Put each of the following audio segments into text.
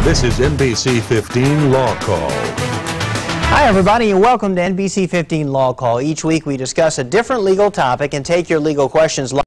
This is NBC 15 Law Call. Hi everybody and welcome to NBC 15 Law Call. Each week we discuss a different legal topic and take your legal questions live.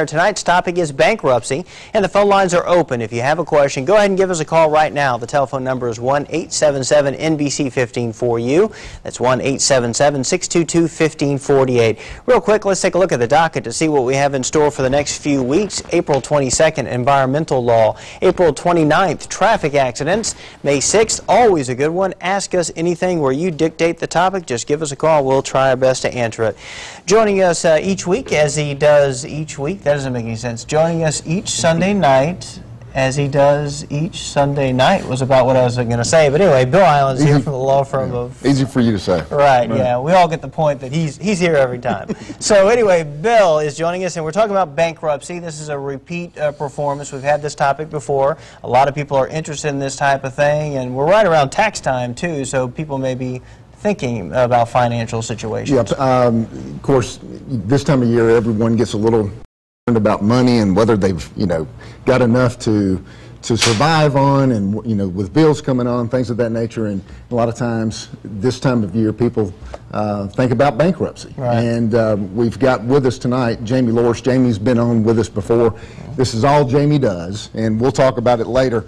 Tonight's topic is bankruptcy, and the phone lines are open. If you have a question, go ahead and give us a call right now. The telephone number is 1-877-NBC-15 for you. That's 1-877-622-1548. Real quick, let's take a look at the docket to see what we have in store for the next few weeks. April 22nd, environmental law. April 29th, traffic accidents. May 6th, always a good one. Ask us anything where you dictate the topic. Just give us a call. We'll try our best to answer it. Joining us each week, as he does each week, that doesn't make any sense. Joining us each Sunday night, as he does each Sunday night, was about what I was going to say. But anyway, Bill Island's here from the law firm of... Easy for you to say. Right, yeah. We all get the point that he's here every time. So anyway, Bill is joining us, and we're talking about bankruptcy. This is a repeat performance. We've had this topic before. A lot of people are interested in this type of thing, and we're right around tax time, too, so people may be thinking about financial situations. Yeah, of course, this time of year, everyone gets a little about money and whether they've, got enough to survive on, and, with bills coming on, things of that nature. And a lot of times, this time of year, people think about bankruptcy. Right. And we've got with us tonight Jamie Lorsch. Jamie's been on with us before. This is all Jamie does, and we'll talk about it later.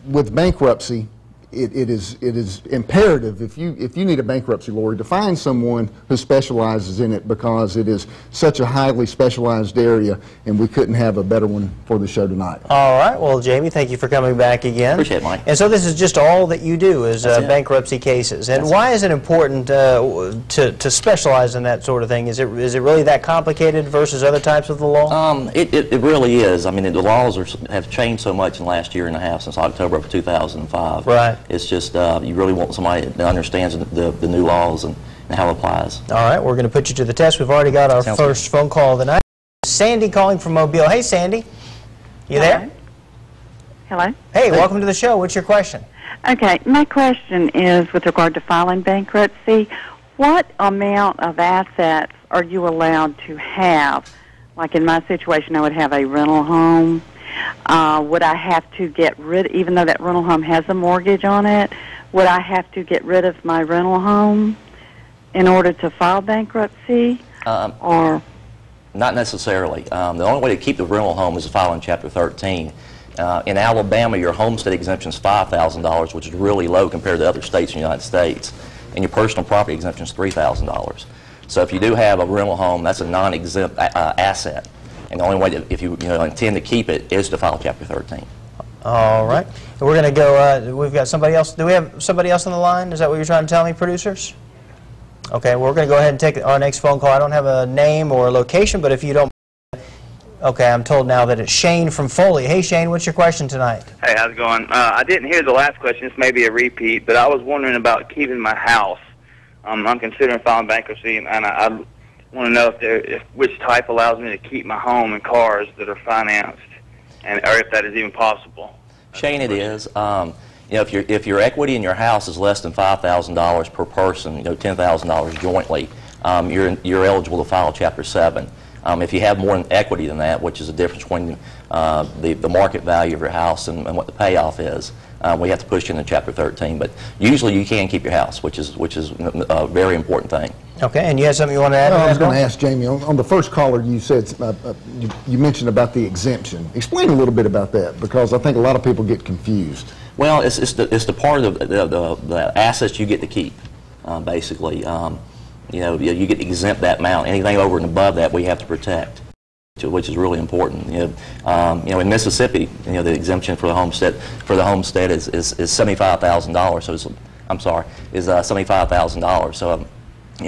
With bankruptcy, it is imperative, if you need a bankruptcy lawyer, to find someone who specializes in it, because it is such a highly specialized area, and we couldn't have a better one for the show tonight. All right. Well, Jamie, thank you for coming back again. Appreciate it, Mike. And so this is just all that you do is bankruptcy cases. And why is it important to specialize in that sort of thing? Is it really that complicated versus other types of the law? It really is. I mean, the laws have changed so much in the last year and a half, since October of 2005. Right. It's just you really want somebody that understands the new laws and how it applies. All right, we're going to put you to the test. We've already got our first phone call of the night. Sandy calling from Mobile. Hey, Sandy. You there? Hello. Hey, welcome to the show. What's your question? Okay, my question is with regard to filing bankruptcy. What amount of assets are you allowed to have? Like in my situation, I would have a rental home. Would I have to get rid, even though that rental home has a mortgage on it, would I have to get rid of my rental home in order to file bankruptcy? Or not necessarily. The only way to keep the rental home is to file in Chapter 13. In Alabama, your homestead exemption is $5,000, which is really low compared to other states in the United States, and your personal property exemption is $3,000. So if you do have a rental home, that's a non-exempt asset. And the only way that, if you intend to keep it, is to file Chapter 13. All right. We're going to go, we've got somebody else. Do we have somebody else on the line? Is that what you're trying to tell me, producers? Okay, we're going to go ahead and take our next phone call. I don't have a name or a location, but if you don't... Okay, I'm told now that it's Shane from Foley. Hey, Shane, what's your question tonight? Hey, how's it going? I didn't hear the last question. This may be a repeat, but I was wondering about keeping my house. I'm considering filing bankruptcy, and I want to know if which type allows me to keep my home and cars that are financed, or if that is even possible. Shane, it is. If your equity in your house is less than $5,000 per person, $10,000 jointly, you're eligible to file Chapter 7. If you have more equity than that, which is the difference between the market value of your house and what the payoff is, we have to push you into Chapter 13. But usually you can keep your house, which is a very important thing. Okay, and you have something you want to add? I was going to ask Jamie, on the first caller you said, you mentioned about the exemption. Explain a little bit about that, because I think a lot of people get confused. Well, it's the part of the assets you get to keep, basically. You get to exempt that amount. Anything over and above that we have to protect, which is really important. In Mississippi, the exemption for the homestead is $75,000. So is $75,000. So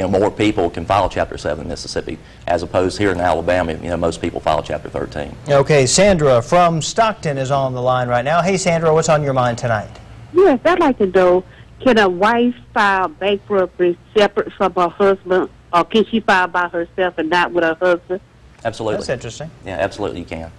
more people can file Chapter 7 in Mississippi, as opposed here in Alabama. Most people file Chapter 13. Okay, Sandra from Stockton is on the line right now. Hey, Sandra, what's on your mind tonight? Yes, I'd like to know, can a wife file bankruptcy separate from her husband, or can she file by herself and not with her husband? Absolutely. That's interesting. Yeah, absolutely you can.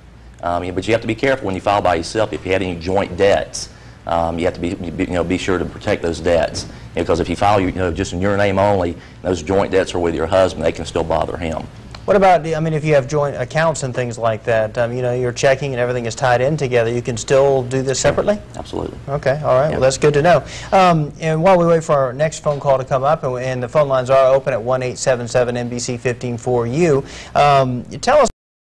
But you have to be careful when you file by yourself. If you have any joint debts, you have to be sure to protect those debts. Because if you file just in your name only, those joint debts are with your husband, they can still bother him. What about, I mean, if you have joint accounts and things like that, you know, your checking and everything is tied in together, you can still do this separately? Absolutely. Okay, all right, well, that's good to know. And while we wait for our next phone call to come up, and the phone lines are open at 1-877-NBC-15 for you, tell us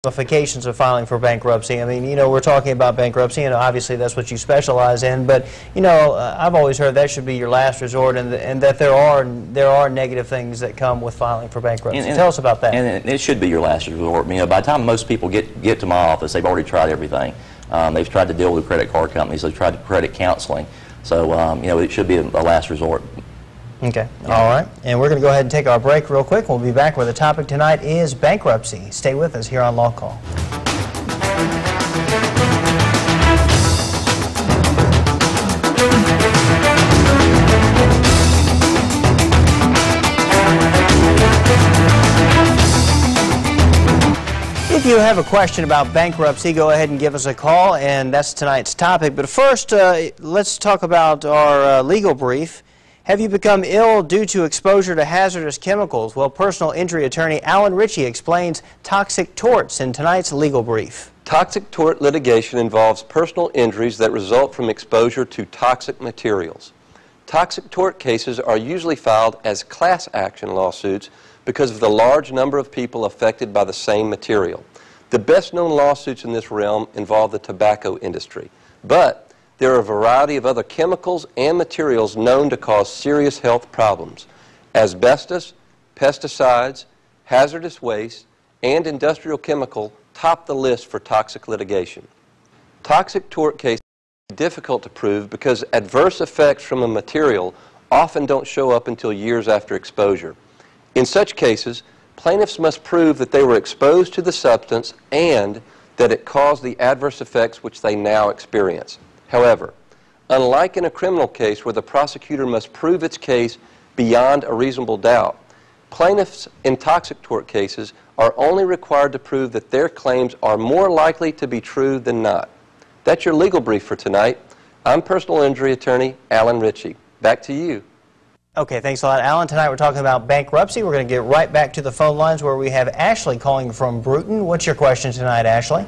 ramifications of filing for bankruptcy. I mean, you know, we're talking about bankruptcy, and obviously that's what you specialize in, but, you know, I've always heard that should be your last resort, and that there are negative things that come with filing for bankruptcy. Tell us about that. And it should be your last resort. You know, by the time most people get to my office, they've already tried everything. They've tried to deal with credit card companies. They've tried credit counseling. So, you know, it should be a last resort. Okay. All right. And we're going to go ahead and take our break real quick. We'll be back where the topic tonight is bankruptcy. Stay with us here on Law Call. If you have a question about bankruptcy, go ahead and give us a call, and that's tonight's topic. But first, let's talk about our legal brief. Have you become ill due to exposure to hazardous chemicals? Well, personal injury attorney Alan Ritchie explains toxic torts in tonight's legal brief. Toxic tort litigation involves personal injuries that result from exposure to toxic materials. Toxic tort cases are usually filed as class action lawsuits because of the large number of people affected by the same material. The best known lawsuits in this realm involve the tobacco industry, but there are a variety of other chemicals and materials known to cause serious health problems. Asbestos, pesticides, hazardous waste, and industrial chemical top the list for toxic litigation. Toxic tort cases are difficult to prove because adverse effects from a material often don't show up until years after exposure. In such cases, plaintiffs must prove that they were exposed to the substance and that it caused the adverse effects which they now experience. However, unlike in a criminal case where the prosecutor must prove its case beyond a reasonable doubt, plaintiffs in toxic tort cases are only required to prove that their claims are more likely to be true than not. That's your legal brief for tonight. I'm personal injury attorney Alan Ritchie. Back to you. Okay, thanks a lot, Alan. Tonight we're talking about bankruptcy. We're going to get right back to the phone lines where we have Ashley calling from Bruton. What's your question tonight, Ashley?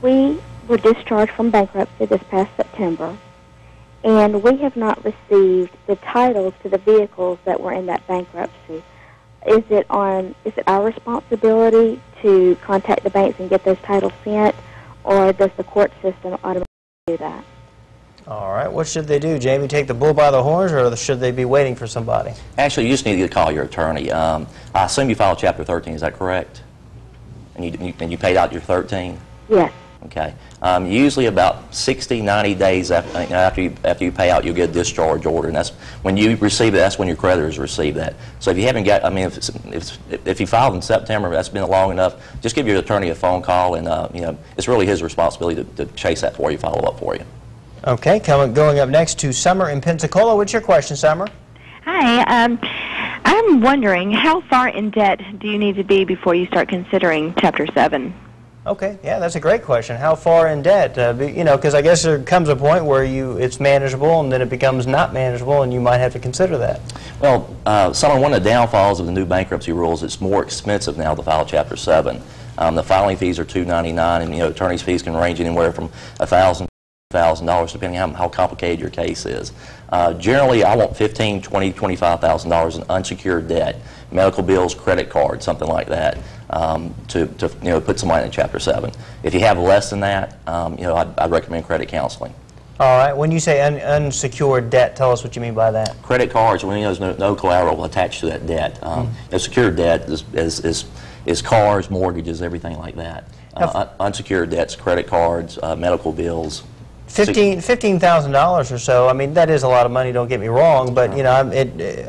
We were discharged from bankruptcy this past September, and we have not received the titles to the vehicles that were in that bankruptcy. Is it our responsibility to contact the banks and get those titles sent, or does the court system automatically do that? All right, what should they do? Jamie, take the bull by the horns, or should they be waiting for somebody? Actually, you just need to call your attorney. I assume you filed Chapter 13, is that correct? And you paid out your 13? Yes. Okay. Usually about 60, 90 days after you pay out, you'll get a discharge order, and that's when you receive it. That's when your creditors receive that. So if you haven't got, I mean, if you filed in September, that's been long enough. Just give your attorney a phone call, and you know, it's really his responsibility to chase that for you, follow up for you. Okay. Going up next to Summer in Pensacola. What's your question, Summer? Hi. I'm wondering, how far in debt do you need to be before you start considering Chapter 7? Okay, yeah, that's a great question. How far in debt? You know, because I guess there comes a point where it's manageable, and then it becomes not manageable, and you might have to consider that. Well, one of the downfalls of the new bankruptcy rules, it's more expensive now to file Chapter 7. The filing fees are $299, and you know, attorney's fees can range anywhere from $1,000 to $1,000 depending on how complicated your case is. Generally, I want $15,000, $20,000, $25,000 in unsecured debt, medical bills, credit cards, something like that. To you know, put somebody in Chapter 7. If you have less than that, you know, I'd recommend credit counseling. All right. When you say unsecured debt, tell us what you mean by that. Credit cards, when there's no collateral attached to that debt. Secured debt is cars, mortgages, everything like that. Unsecured debts, credit cards, medical bills. $15,000 or so. I mean, that is a lot of money. Don't get me wrong, but you know,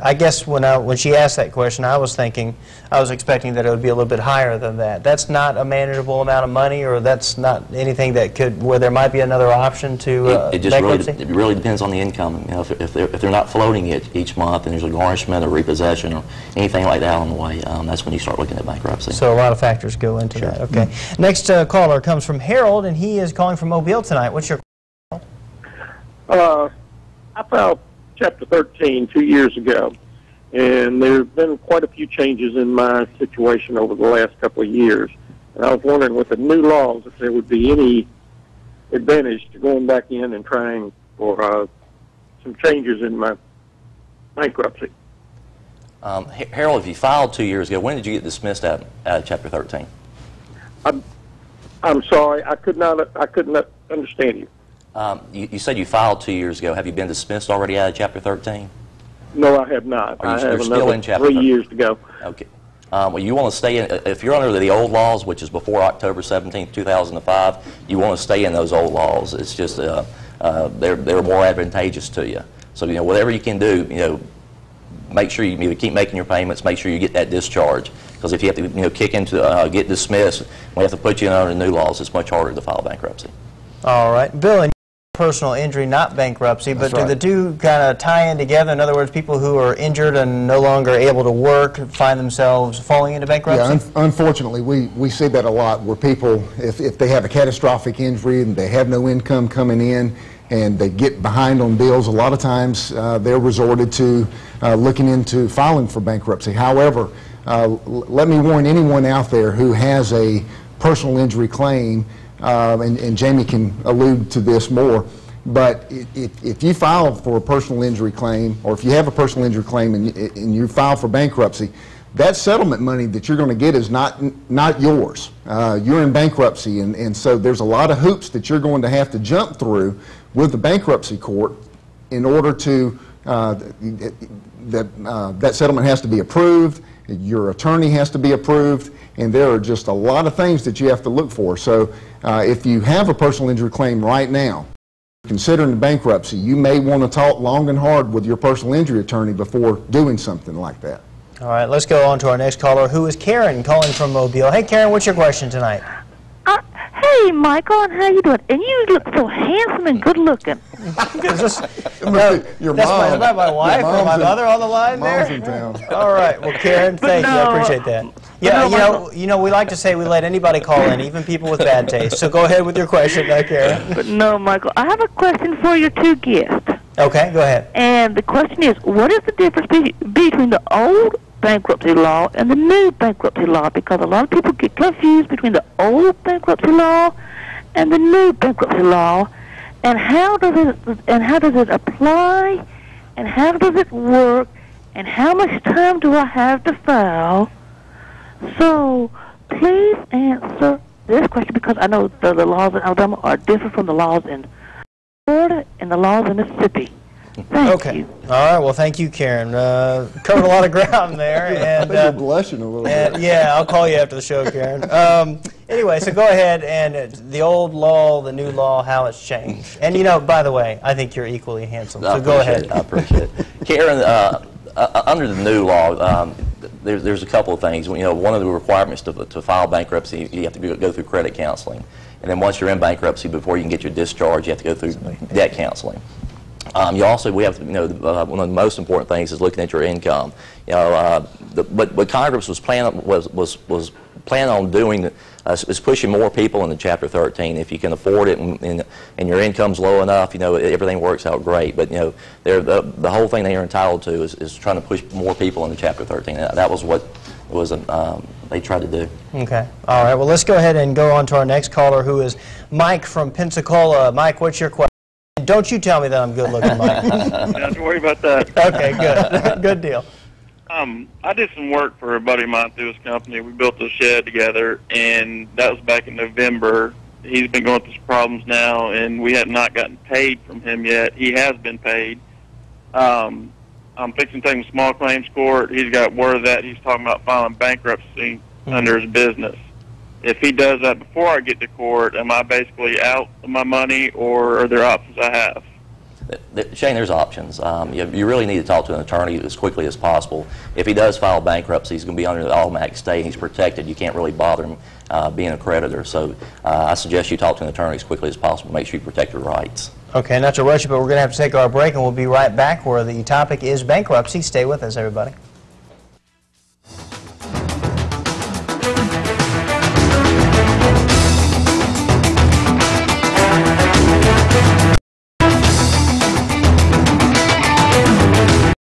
I guess when she asked that question, I was expecting that it would be a little bit higher than that. That's not a manageable amount of money, or that's not anything that where there might be another option to it really depends on the income. You know, if they're not floating it each month, and there's a garnishment or repossession or anything like that on the way, that's when you start looking at bankruptcy. So a lot of factors go into that. Okay. Next caller comes from Harold, and he is calling from Mobile tonight. What's your I filed Chapter 13 2 years ago, and there have been quite a few changes in my situation over the last couple of years. And I was wondering, with the new laws, if there would be any advantage to going back in and trying for some changes in my bankruptcy. Harold, if you filed 2 years ago, when did you get dismissed out of Chapter 13? I'm sorry, I couldn't understand you. You said you filed 2 years ago. Have you been dismissed already out of Chapter 13? No, I have not. I have still in Chapter 3 years to go. Okay. Well, you want to stay in, if you're under the old laws, which is before October 17, 2005, you want to stay in those old laws. It's just, they're more advantageous to you. So, whatever you can do, make sure you keep making your payments, make sure you get that discharge. Because if you have to, kick into, get dismissed, we have to put you in under the new laws, it's much harder to file bankruptcy. All right. Bill, and personal injury, not bankruptcy, but do the two kind of tie in together? In other words, people who are injured and no longer able to work find themselves falling into bankruptcy? Yeah, unfortunately, we see that a lot, where people, if they have a catastrophic injury and they have no income coming in and they get behind on bills, a lot of times they're resorted to looking into filing for bankruptcy. However, let me warn anyone out there who has a personal injury claim, and Jamie can allude to this more, but if you file for a personal injury claim, or if you have a personal injury claim and you file for bankruptcy, that settlement money that you're going to get is not yours. You're in bankruptcy, and so there's a lot of hoops that you're going to have to jump through with the bankruptcy court in order to, that settlement has to be approved, your attorney has to be approved, and there are just a lot of things that you have to look for. So if you have a personal injury claim right now, considering bankruptcy, you may want to talk long and hard with your personal injury attorney before doing something like that. All right, let's go on to our next caller, who is Karen, calling from Mobile. Hey, Karen, what's your question tonight? Hey, Michael, and how you doing? And you look so handsome and good looking. Your mom. Is that my wife or my mother on the line Mom's there? in town. All right, well, Karen, thank you. I appreciate that. Yeah, we like to say we let anybody call in, even people with bad taste. So go ahead with your question, Karen. But no, Michael, I have a question for your two guests. Okay, go ahead. And the question is, what is the difference between the old bankruptcy law and the new bankruptcy law? Because a lot of people get confused between the old bankruptcy law and the new bankruptcy law, and how does it apply, and how does it work, and how much time do I have to file? So please answer this question, because I know the laws in Alabama are different from the laws in Florida and the laws in Mississippi. Thank you. All right. Well, thank you, Karen. Covered a lot of ground there. And, I think you're blushing a little bit. Yeah, I'll call you after the show, Karen. Anyway, so go ahead, and the old law, the new law, how it's changed. And, by the way, I think you're equally handsome. So go ahead. I appreciate it. Karen, under the new law, there's a couple of things. One of the requirements to file bankruptcy, you have to go through credit counseling. And then once you're in bankruptcy, before you can get your discharge, you have to go through debt counseling. We have to, one of the most important things is looking at your income. What Congress was planning on doing is pushing more into Chapter 13. If you can afford it and your income's low enough, everything works out great. But the whole thing they are entitled to is trying to push more people into Chapter 13. That was what they tried to do. Okay. All right. Well, let's go ahead and go on to our next caller, who is Mike from Pensacola. Mike, what's your question? Don't you tell me that I'm good looking, Mike. Don't have to worry about that. Okay, good. Good deal. I did some work for a buddy of mine through his company. We built a shed together, and that was back in November. He's been going through some problems now, and we have not gotten paid from him yet. He has been paid. I'm fixing to take him to small claims court. He's got word of that. He's talking about filing bankruptcy under his business. If he does that before I get to court, am I basically out of my money, or are there options I have? Shane, there's options. You really need to talk to an attorney as quickly as possible. If he does file bankruptcy, he's going to be under the automatic stay. He's protected. You can't really bother him being a creditor. So I suggest you talk to an attorney as quickly as possible. Make sure you protect your rights. Okay, not to rush you, but we're going to have to take our break, and we'll be right back where the topic is bankruptcy. Stay with us, everybody.